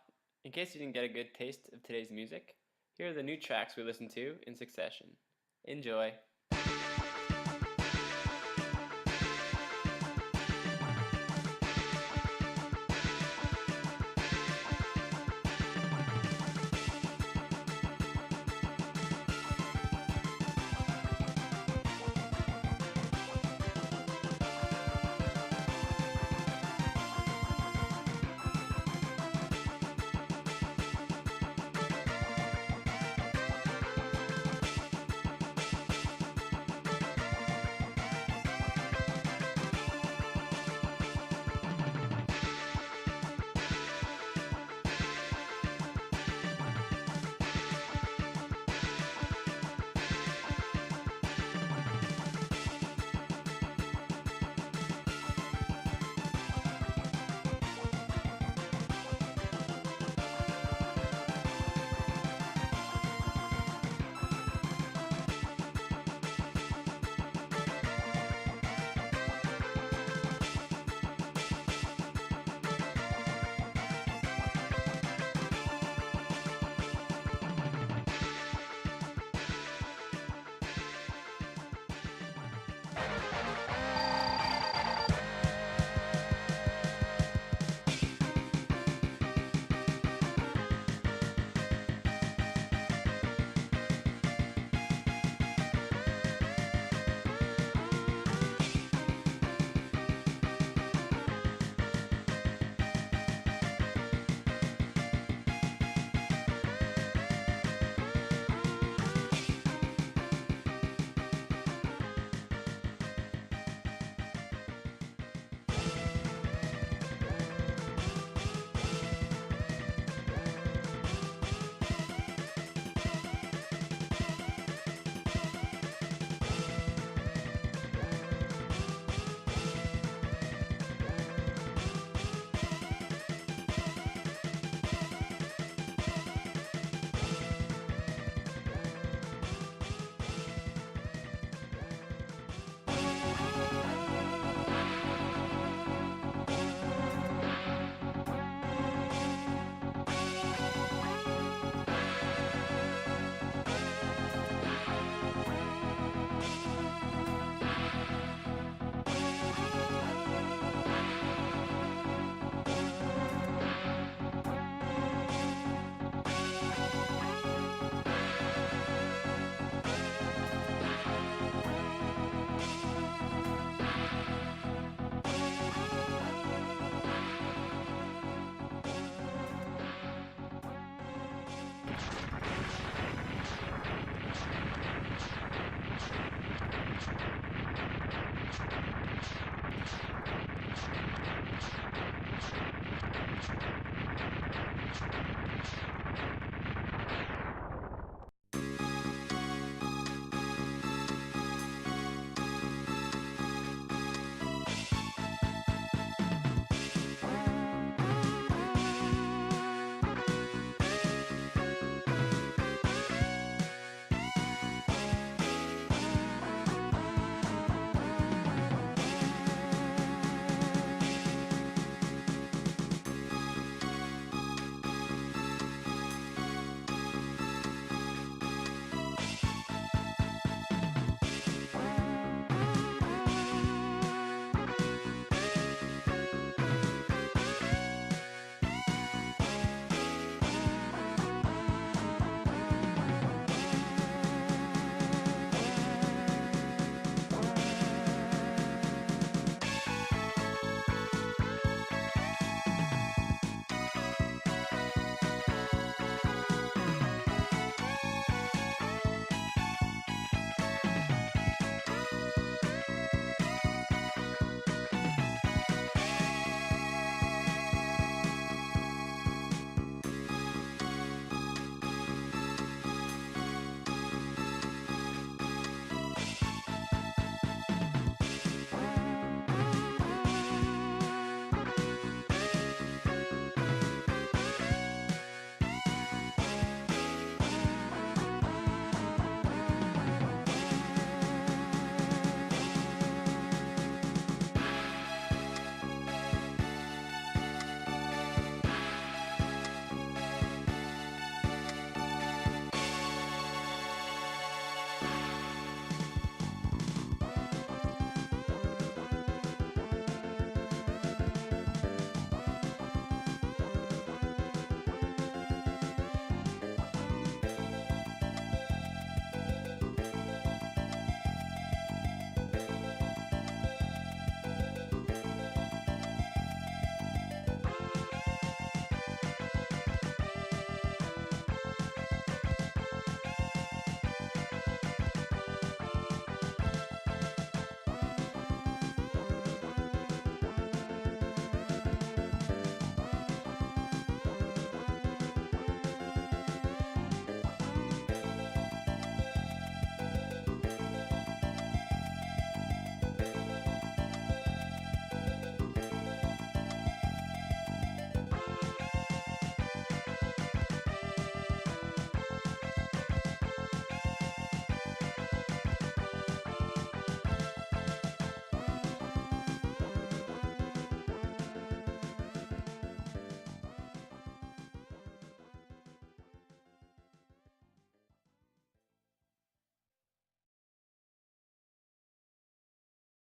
Speaker 4: in case you didn't get a good taste of today's music, here are the new tracks we listened to in succession. Enjoy!